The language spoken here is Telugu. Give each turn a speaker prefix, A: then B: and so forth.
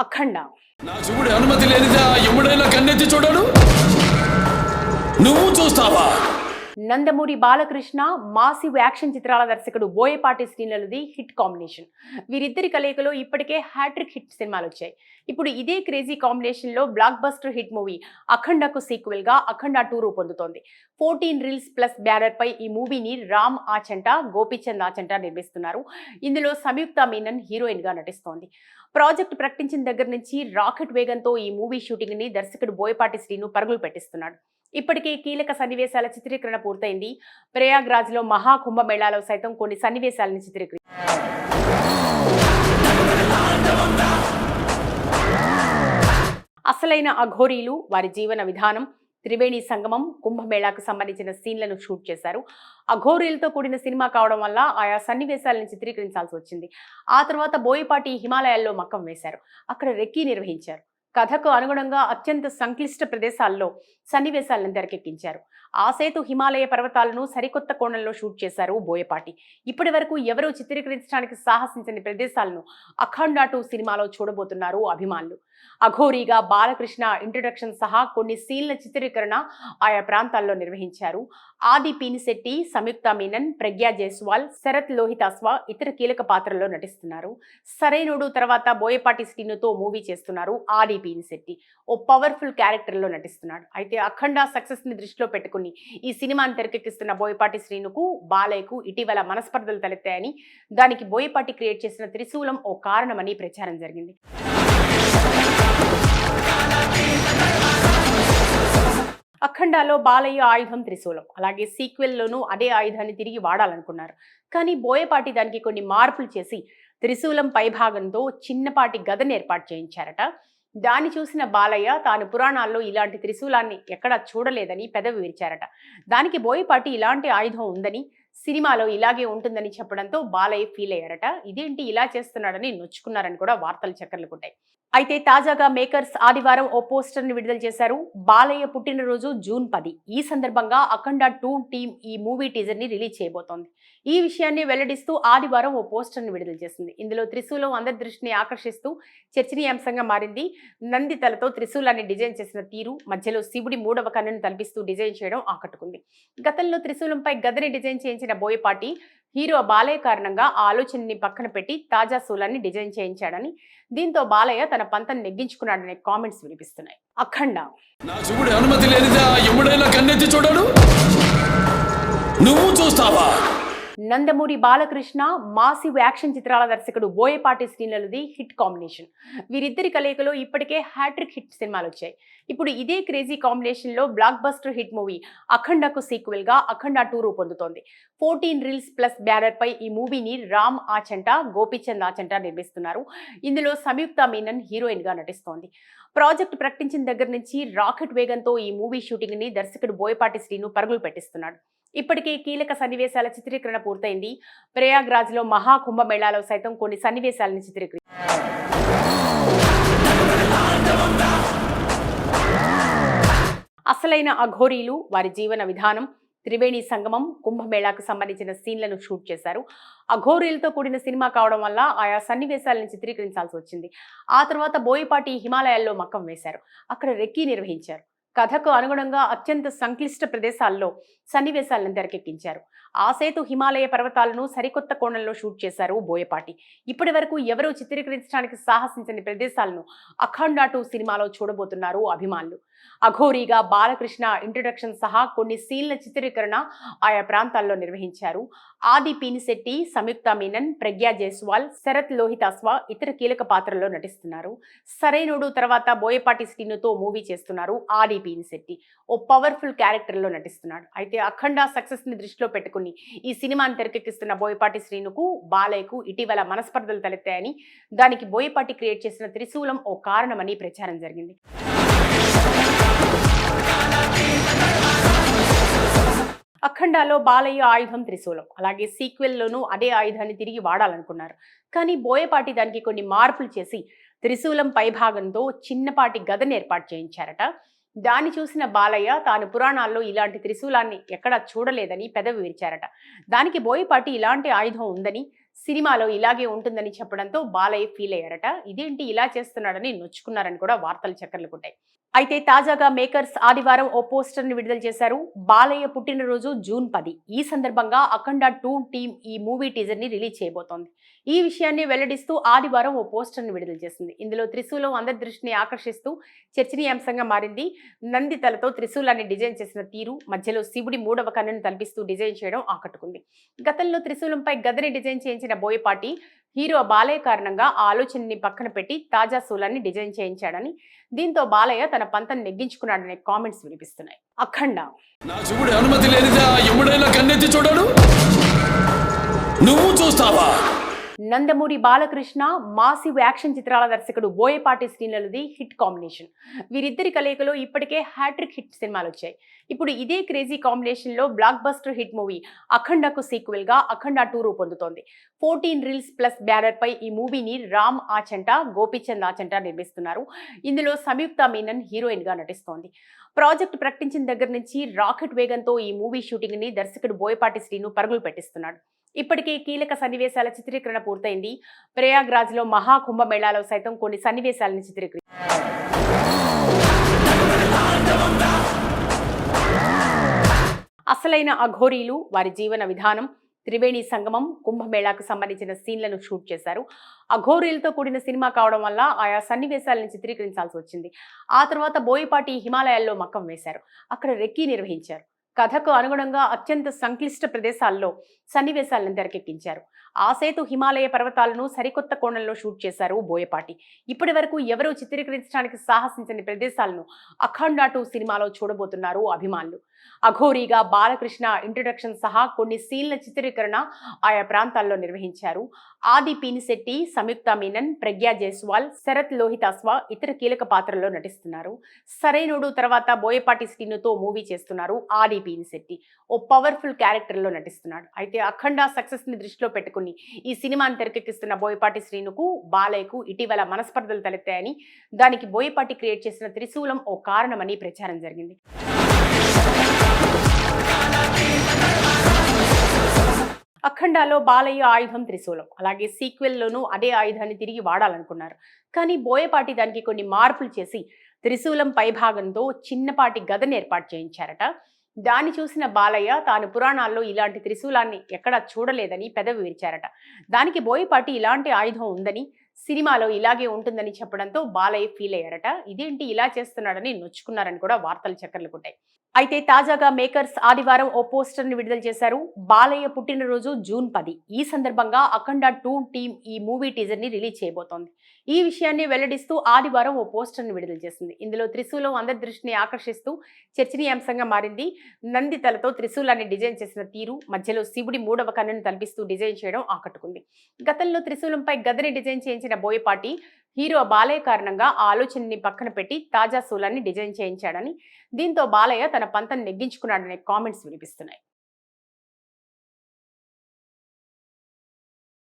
A: అఖండ
B: నా చూడు అనుమతి లేనిదా ఎముడైనా కన్నెత్తి చూడడు. నువ్వు చూస్తావా?
A: నందమూరి బాలకృష్ణ మాసివ్ యాక్షన్ చిత్రాల దర్శకుడు బోయపాటి శ్రీనులది హిట్ కాంబినేషన్. వీరిద్దరి కలయికలో ఇప్పటికే హ్యాట్రిక్ హిట్ సినిమాలు వచ్చాయి. ఇప్పుడు ఇదే క్రేజీ కాంబినేషన్ లో బ్లాక్ బస్టర్ హిట్ మూవీ అఖండకు సీక్వెల్ గా అఖండ 2 రూపొందుతోంది. 14 రీల్స్ ప్లస్ బ్యానర్ పై ఈ మూవీని రామ్ ఆచంట, గోపీచంద్ ఆచంట నిర్మిస్తున్నారు. ఇందులో సంయుక్త మీనన్ హీరోయిన్ గా నటిస్తోంది. ప్రాజెక్ట్ ప్రకటించిన దగ్గర నుంచి రాకెట్ వేగంతో ఈ మూవీ షూటింగ్ ని దర్శకుడు బోయపాటి శ్రీను పరుగులు పెట్టిస్తున్నాడు. ఇప్పటికే కీలక సన్నివేశాల చిత్రీకరణ పూర్తయింది. ప్రయాగ్రాజ్ లో మహాకుంభమేళాలో సైతం కొన్ని సన్నివేశాలను చిత్రీకరించారు. అసలైన అఘోరీలు, వారి జీవన విధానం, త్రివేణి సంగమం, కుంభమేళాకు సంబంధించిన సీన్లను షూట్ చేశారు. అఘోరీలతో కూడిన సినిమా కావడం వల్ల ఆయా సన్నివేశాలను చిత్రీకరించాల్సి వచ్చింది. ఆ తర్వాత బోయపాటి హిమాలయాల్లో మకం వేశారు. అక్కడ రెక్కీ నిర్వహించారు. కథకు అనుగుణంగా అత్యంత సంక్లిష్ట ప్రదేశాల్లో సన్నివేశాలను తెరకెక్కించారు. ఆ సేతు హిమాలయ పర్వతాలను సరికొత్త కోణంలో షూట్ చేశారు బోయపాటి. ఇప్పటి వరకు ఎవరూ చిత్రీకరించడానికి సాహసించని ప్రదేశాలను అఖండ 2 సినిమాలో చూడబోతున్నారు అభిమానులు. అఘోరీగా బాలకృష్ణ ఇంట్రొడక్షన్ సహా కొన్ని సీన్ల చిత్రీకరణ ఆయా ప్రాంతాల్లో నిర్వహించారు. ఆది పీనిశెట్టి, సంయుక్త మీనన్, ప్రజ్ఞా జైస్వాల్, శరత్ లోహితాస్వా ఇతర కీలక పాత్రల్లో నటిస్తున్నారు. సరైనోడు తర్వాత బోయపాటి శ్రీనుతో మూవీ చేస్తున్నారు ఆది పీనిశెట్టి. ఓ పవర్ఫుల్ క్యారెక్టర్ లో నటిస్తున్నాడు. అయితే అఖండ సక్సెస్ ని దృష్టిలో పెట్టుకుని ఈ సినిమాని తెరకెక్కిస్తున్న బోయపాటి శ్రీనుకు, బాలయ్యకు ఇటీవల మనస్పర్ధలు తలెత్తాయని, దానికి బోయపాటి క్రియేట్ చేసిన త్రిశూలం ఓ కారణమని ప్రచారం జరిగింది. అఖండాలో బాలయ్య ఆయుధం త్రిశూలం, అలాగే సీక్వెల్లోనూ అదే ఆయుధాన్ని తిరిగి వాడాలనుకున్నారు. కానీ బోయపాటి దానికి కొన్ని మార్పులు చేసి త్రిశూలం పైభాగంతో చిన్నపాటి గదను ఏర్పాటు చేయించారట. దాన్ని చూసిన బాలయ్య తాను పురాణాల్లో ఇలాంటి త్రిశూలాన్ని ఎక్కడా చూడలేదని పెదవి విరిచారట. దానికి బోయపాటి ఇలాంటి ఆయుధం ఉందని, సినిమాలో ఇలాగే ఉంటుందని చెప్పడంతో బాలయ్య ఫీల్ అయ్యారట. ఇదేంటి ఇలా చేస్తున్నాడని నొచ్చుకున్నారని కూడా వార్తలు చక్కర్లు కొట్టాయి. అయితే తాజాగా మేకర్స్ ఆదివారం ఓ పోస్టర్ ని విడుదల చేశారు. బాలయ్య పుట్టినరోజు జూన్ 10. ఈ సందర్భంగా అఖండ 2 టీం ఈ మూవీ టీజర్ ని రిలీజ్ చేయబోతోంది. ఈ విషయాన్ని వెల్లడిస్తూ ఆదివారం ఓ పోస్టర్ ని విడుదల చేసింది. ఇందులో త్రిశూలం అందరి దృష్టిని ఆకర్షిస్తూ చర్చనీయాంశంగా మారింది. నంది తలతో త్రిశూలాన్ని డిజైన్ చేసిన తీరు, మధ్యలో శివుడి 3వ కన్నును తలపిస్తూ డిజైన్ చేయడం ఆకట్టుకుంది. గతంలో త్రిశూలంపై గదని డిజైన్ చేయించిన బోయపాటి హీరో బాలయ్య కారణంగా ఆ ఆలోచనని పక్కన పెట్టి తాజా శూలాన్ని డిజైన్ చేయించాడని, దీంతో బాలయ్య తన పంతం నెగ్గించుకున్నాడనే కామెంట్స్ వినిపిస్తున్నాయి. అఖండ
B: నా చూడు అనుమతి లేనిదా ఎముడైనా కన్నెత్తి చూడడు. నువ్వు చూస్తావా?
A: నందమూరి బాలకృష్ణ మాసివ్ యాక్షన్ చిత్రాల దర్శకుడు బోయపాటి శ్రీనులది హిట్ కాంబినేషన్. వీరిద్దరి కలయికలో ఇప్పటికే హ్యాట్రిక్ హిట్ సినిమాలు వచ్చాయి. ఇప్పుడు ఇదే క్రేజీ కాంబినేషన్ లో బ్లాక్ బస్టర్ హిట్ మూవీ అఖండకు సీక్వెల్ గా అఖండ 2 రూపొందుతోంది. 14 రీల్స్ ప్లస్ బ్యానర్ పై ఈ మూవీని రామ్ ఆచంట, గోపీచంద్ ఆచంట నిర్మిస్తున్నారు. ఇందులో సంయుక్త మీనన్ హీరోయిన్ గా నటిస్తోంది. ప్రాజెక్ట్ ప్రకటించిన దగ్గర నుంచి రాకెట్ వేగంతో ఈ మూవీ షూటింగ్ ని దర్శకుడు బోయపాటి శ్రీను పరుగులు పెట్టిస్తున్నాడు. ఇప్పటికే కీలక సన్నివేశాల చిత్రీకరణ పూర్తయింది. ప్రయాగ్రాజ్ లో మహాకుంభమేళాలో సైతం కొన్ని సన్నివేశాలను చిత్రీకరించారు. అసలైన అఘోరీలు, వారి జీవన విధానం, త్రివేణి సంగమం, కుంభమేళాకు సంబంధించిన సీన్లను షూట్ చేశారు. అఘోరీలతో కూడిన సినిమా కావడం వల్ల ఆయా సన్నివేశాలను చిత్రీకరించాల్సి వచ్చింది. ఆ తర్వాత బోయపాటి హిమాలయాల్లో మకం వేశారు. అక్కడ రెక్కీ నిర్వహించారు. కథకు అనుగుణంగా అత్యంత సంక్లిష్ట ప్రదేశాల్లో సన్నివేశాలను తెరకెక్కించారు. ఆ సేతు హిమాలయ పర్వతాలను సరికొత్త కోణంలో షూట్ చేశారు బోయపాటి. ఇప్పటి వరకు ఎవరూ చిత్రీకరించడానికి సాహసించని ప్రదేశాలను అఖండ 2 సినిమాలో చూడబోతున్నారు అభిమానులు. అఘోరీగా బాలకృష్ణ ఇంట్రొడక్షన్ సహా కొన్ని సీన్ల చిత్రీకరణ ఆయా ప్రాంతాల్లో నిర్వహించారు. ఆది పీనిశెట్టి, సంయుక్త మీనన్, ప్రజ్ఞా జైస్వాల్, శరత్ లోహితాస్వా ఇతర కీలక పాత్రల్లో నటిస్తున్నారు. సరైనోడు తర్వాత బోయపాటి శ్రీనుతో మూవీ చేస్తున్నారు ఆది పీనిశెట్టి. ఓ పవర్ఫుల్ క్యారెక్టర్ లో నటిస్తున్నాడు. అయితే అఖండ సక్సెస్ ని దృష్టిలో పెట్టుకుని ఈ సినిమాని తెరకెక్కిస్తున్న బోయపాటి శ్రీనుకు, బాలయ్యకు ఇటీవల మనస్పర్ధలు తలెత్తాయని, దానికి బోయపాటి క్రియేట్ చేసిన త్రిశూలం ఓ కారణమని ప్రచారం జరిగింది. అఖండాలో బాలయ్య ఆయుధం త్రిశూలం, అలాగే సీక్వెల్లోనూ అదే ఆయుధాన్ని తిరిగి వాడాలనుకున్నారు. కానీ బోయపాటి దానికి కొన్ని మార్పులు చేసి త్రిశూలం పైభాగంతో చిన్నపాటి గదను ఏర్పాటు చేయించారట. దాన్ని చూసిన బాలయ్య తాను పురాణాల్లో ఇలాంటి త్రిశూలాన్ని ఎక్కడా చూడలేదని పెదవి విరిచారట. దానికి బోయపాటి ఇలాంటి ఆయుధం ఉందని, సినిమాలో ఇలాగే ఉంటుందని చెప్పడంతో బాలయ్య ఫీల్ అయ్యారట. ఇదేంటి ఇలా చేస్తున్నాడని నొచ్చుకున్నారని కూడా వార్తలు చక్కర్లు కొట్టాయి. అయితే తాజాగా మేకర్స్ ఆదివారం ఓ పోస్టర్ ని విడుదల చేశారు. బాలయ్య పుట్టినరోజు జూన్ 10. ఈ సందర్భంగా అఖండ 2 టీమ్ ఈ మూవీ టీజర్ ని రిలీజ్ చేయబోతోంది. ఈ విషయాన్ని వెల్లడిస్తూ ఆదివారం ఓ పోస్టర్ ని విడుదల చేసింది. ఇందులో త్రిశూలం అందరి దృష్టిని ఆకర్షిస్తూ చర్చనీయాంశంగా మారింది. నంది తలతో త్రిశూలాన్ని డిజైన్ చేసిన తీరు, మధ్యలో శివుడి 3వ కన్నును తలపిస్తూ డిజైన్ చేయడం ఆకట్టుకుంది. గతంలో త్రిశూలంపై గదని డిజైన్ చేయించిన బోయపాటి హీరో బాలయ్య కారణంగా ఆ ఆలోచనని పక్కన పెట్టి తాజా శూలాన్ని డిజైన్ చేయించాడని, దీంతో బాలయ్య తన పంతం నెగ్గించుకున్నాడనే కామెంట్స్ వినిపిస్తున్నాయి. అఖండ
B: నా శివుడి అనుమతి లేనిదా ఎముడైనా కన్నెత్తి చూడడు. నువ్వు చూస్తావా?
A: నందమూరి బాలకృష్ణ మాసివ్ యాక్షన్ చిత్రాల దర్శకుడు బోయపాటి శ్రీనులది హిట్ కాంబినేషన్. వీరిద్దరి కలయికలో ఇప్పటికే హ్యాట్రిక్ హిట్ సినిమాలు వచ్చాయి. ఇప్పుడు ఇదే క్రేజీ కాంబినేషన్ లో బ్లాక్ బస్టర్ హిట్ మూవీ అఖండకు సీక్వెల్ గా అఖండ 2 రూపొందుతోంది. 14 రీల్స్ ప్లస్ బ్యానర్ పై ఈ మూవీని రామ్ ఆచంట, గోపీచంద్ ఆచంట నిర్మిస్తున్నారు. ఇందులో సంయుక్త మీనన్ హీరోయిన్ గా నటిస్తోంది. ప్రాజెక్ట్ ప్రకటించిన దగ్గర నుంచి రాకెట్ వేగంతో ఈ మూవీ షూటింగ్ ని దర్శకుడు బోయపాటి శ్రీను పరుగులు పెట్టిస్తున్నాడు. ఇప్పటికే కీలక సన్నివేశాల చిత్రీకరణ పూర్తయింది. ప్రయాగ్రాజ్ లో మహాకుంభమేళాలో సైతం కొన్ని సన్నివేశాలను చిత్రీకరించారు. అసలైన అఘోరీలు, వారి జీవన విధానం, త్రివేణి సంగమం, కుంభమేళాకు సంబంధించిన సీన్లను షూట్ చేశారు. అఘోరీలతో కూడిన సినిమా కావడం వల్ల ఆయా సన్నివేశాలను చిత్రీకరించాల్సి వచ్చింది. ఆ తర్వాత బోయపాటి హిమాలయాల్లో మకం వేశారు. అక్కడ రెక్కీ నిర్వహించారు. కథకు అనుగుణంగా అత్యంత సంక్లిష్ట ప్రదేశాల్లో సన్నివేశాలను తెరకెక్కించారు. ఆ సేతు హిమాలయ పర్వతాలను సరికొత్త కోణంలో షూట్ చేశారు బోయపాటి. ఇప్పటి వరకు ఎవరూ చిత్రీకరించడానికి సాహసించని ప్రదేశాలను అఖండ 2 సినిమాలో చూడబోతున్నారు అభిమానులు. అఘోరీగా బాలకృష్ణ ఇంట్రొడక్షన్ సహా కొన్ని సీన్ల చిత్రీకరణ ఆయా ప్రాంతాల్లో నిర్వహించారు. ఆది పీనిశెట్టి, సంయుక్త మీనన్, ప్రజ్ఞా జైస్వాల్, శరత్ లోహితాస్వా ఇతర కీలక పాత్రల్లో నటిస్తున్నారు. సరైనోడు తర్వాత బోయపాటి శ్రీనుతో మూవీ చేస్తున్నారు ఆది పీనిశెట్టి. ఓ పవర్ఫుల్ క్యారెక్టర్ లో నటిస్తున్నాడు. అయితే అఖండ సక్సెస్ ని దృష్టిలో పెట్టుకుని ఈ సినిమాని తెరకెక్కిస్తున్న బోయపాటి శ్రీనుకు, బాలయ్యకు ఇటీవల మనస్పర్ధలు తలెత్తాయని, దానికి బోయపాటి క్రియేట్ చేసిన త్రిశూలం ఓ కారణమని ప్రచారం జరిగింది. అఖండాలో బాలయ్య ఆయుధం త్రిశూలం, అలాగే సీక్వెల్లోనూ అదే ఆయుధాన్ని తిరిగి వాడాలనుకున్నారు. కానీ బోయపాటి దానికి కొన్ని మార్పులు చేసి త్రిశూలం పైభాగంతో చిన్నపాటి గదని ఏర్పాటు చేయించారట. దాన్ని చూసిన బాలయ్య తాను పురాణాల్లో ఇలాంటి త్రిశూలాన్ని ఎక్కడా చూడలేదని పెదవి విరిచారట. దానికి బోయపాటి ఇలాంటి ఆయుధం ఉందని, సినిమాలో ఇలాగే ఉంటుందని చెప్పడంతో బాలయ్య ఫీల్ అయ్యారట. ఇదేంటి ఇలా చేస్తున్నాడని నొచ్చుకున్నారని కూడా వార్తలు చక్కర్లు కొట్టాయి. అయితే తాజాగా మేకర్స్ ఆదివారం ఓ పోస్టర్ ని విడుదల చేశారు. బాలయ్య పుట్టినరోజు జూన్ 10. ఈ సందర్భంగా అఖండ 2 టీమ్ ఈ మూవీ టీజర్ ని రిలీజ్ చేయబోతోంది. ఈ విషయాన్ని వెల్లడిస్తూ ఆదివారం ఓ పోస్టర్ ని విడుదల చేసింది. ఇందులో త్రిశూలం అందరి దృష్టిని ఆకర్షిస్తూ చర్చనీయాంశంగా మారింది. నంది తలతో త్రిశూలాన్ని డిజైన్ చేసిన తీరు, మధ్యలో శివుడి 3వ కన్నును తలపిస్తూ డిజైన్ చేయడం ఆకట్టుకుంది. గతంలో త్రిశూలంపై గదని డిజైన్ చేయించిన బోయపాటి హీరో బాలయ్య కారణంగా ఆ ఆలోచనని పక్కన పెట్టి తాజా శూలాన్ని డిజైన్ చేయించాడని, దీంతో బాలయ్య తన పంతం నెగ్గించుకున్నాడనే కామెంట్స్ వినిపిస్తున్నాయి.